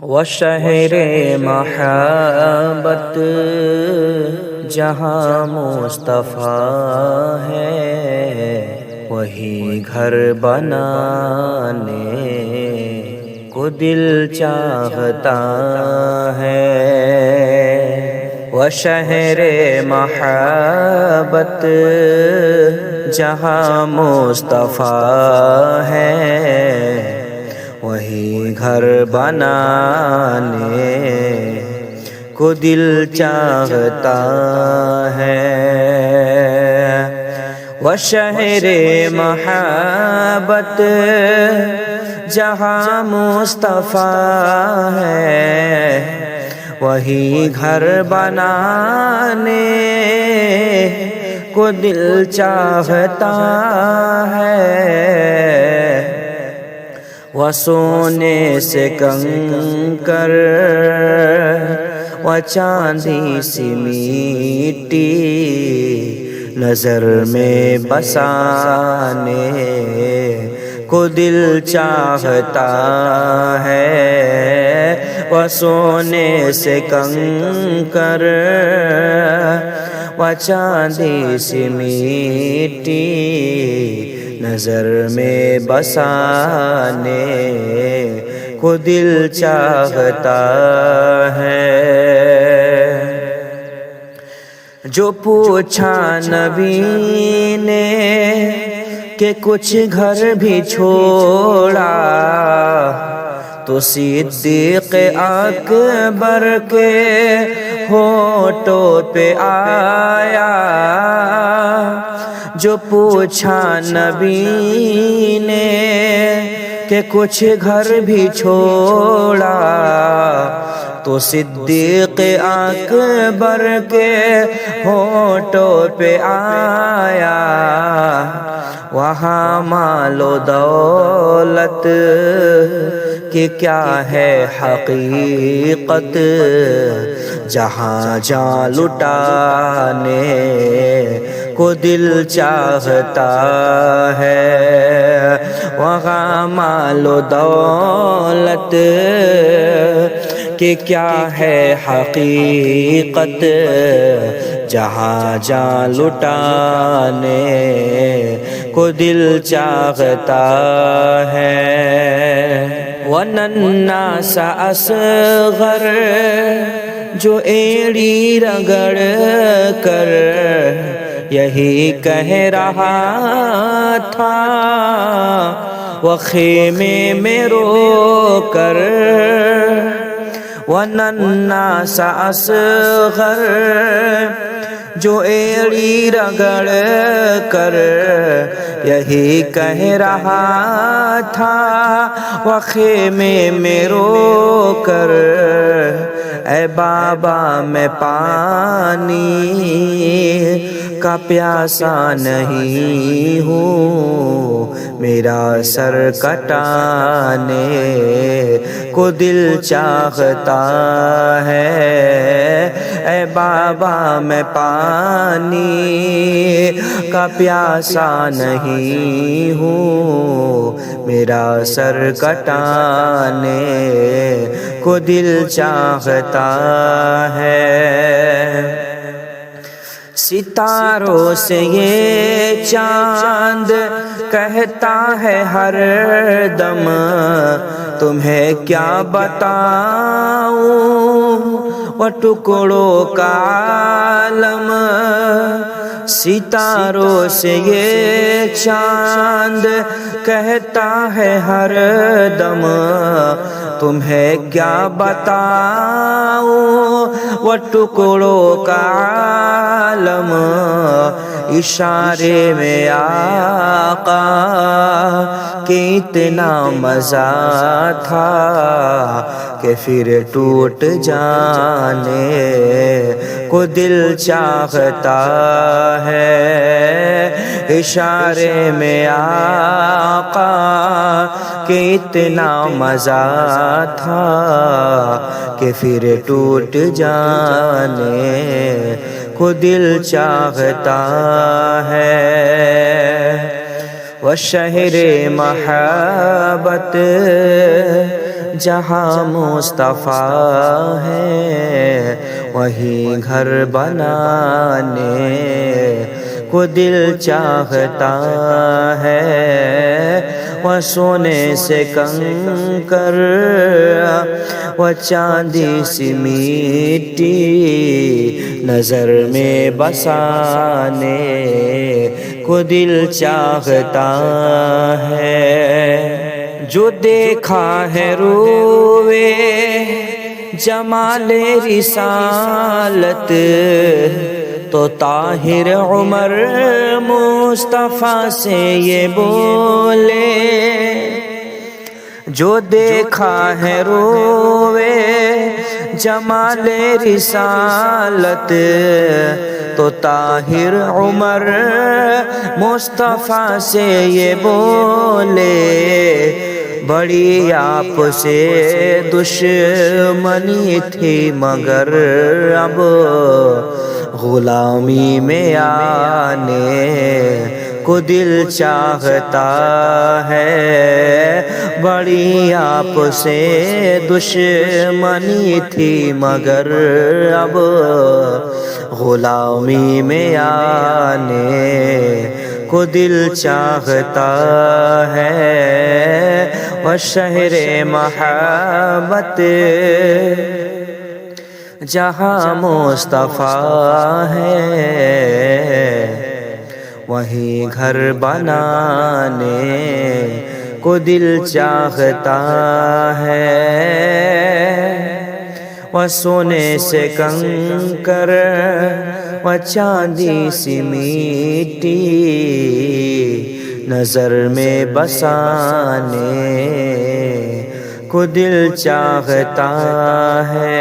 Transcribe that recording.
وہ شہر محبت جہاں مصطفیٰ ہے، وہی گھر بنانے کو دل چاہتا ہے۔ وہ شہر محبت جہاں مصطفیٰ ہے، وہی گھر بنانے کو دل چاہتا ہے۔ وہ شہر محبت جہاں مصطفیٰ ہے، وہی گھر بنانے کو دل چاہتا ہے۔ وہ سونے سے کنکر وہ چاندی سی میٹی نظر میں بسانے کو دل چاہتا ہے۔ وہ سونے سے کنکر وہ چاندی سی میٹی نظر میں بسانے کو دل چاہتا ہے۔ جو پوچھا نبی نے کہ کچھ گھر بھی چھوڑا، تو صدیق اکبر کے ہونٹوں پہ آیا۔ جو پوچھا نبی نے کہ کچھ گھر بھی چھوڑا، تو صدیق اکبر کے ہونٹوں پہ آیا۔ وہاں مال و دولت کہ کیا ہے حقیقت، جہاں جاں لٹانے کو دل چاہتا ہے۔ وہاں مال و دولت کہ کیا ہے حقیقت، جہاں جاں لٹانے کو دل چاہتا ہے۔ وہ ننھا سا اصغر جو ایڑی رگڑ کر یہی کہہ رہا تھا، وہ خیمے میں رو کر۔ وہ ننھا سا اصغر جو ایڑی رگڑ کر یہی کہہ رہا تھا، وہ خیمے میں رو کر۔ اے بابا میں پانی کا پیاسا نہیں ہوں، میرا سر کٹانے کو دل چاہتا ہے۔ اے بابا میں پانی کا پیاسا نہیں ہوں، میرا سر کٹانے کو دل چاہتا ہے۔ ستاروں سے یہ چاند کہتا ہے ہر دم، تمہیں کیا بتاؤں وہ ٹکڑوں کا عالم۔ ستاروں سے یہ چاند کہتا ہے ہر دم، تمہیں کیا بتاؤں وہ ٹکڑوں کا عالم۔ اشارے میں آقا کہ اتنا مزہ تھا کہ پھر ٹوٹ جانے کو دل چاہتا ہے۔ اشارے میں آقا کہ اتنا مزہ تھا کہ پھر ٹوٹ جانے کو دل چاہتا ہے۔ وہ شہر محبت جہاں مصطفیٰ ہے وہیں گھر بنانے کو دل چاہتا ہے، وہ سونے سے کنکر وہ چاندی سی مٹی نظر میں بسانے کو دل چاہتا ہے۔ جو دیکھا ہے روئے جمال رسالت تو طاہر عمر مصطفیٰ سے یہ بولے، جو دیکھا ہے روئے جمال رسالت تو طاہر عمر مصطفیٰ سے یہ بولے، بڑی آپ سے دشمنی تھی مگر اب غلامی میں آنے کو دل چاہتا ہے، بڑی آپ سے دشمنی تھی مگر اب غلامی میں آنے کو دل چاہتا ہے۔ وہ شہر محبت جہاں مصطفیٰ ہے وہیں گھر بنانے کو دل چاہتا ہے، وہ سونے سے کنکر وہ چاندی سی مٹی نظر میں بسانے کو دل چاہتا ہے۔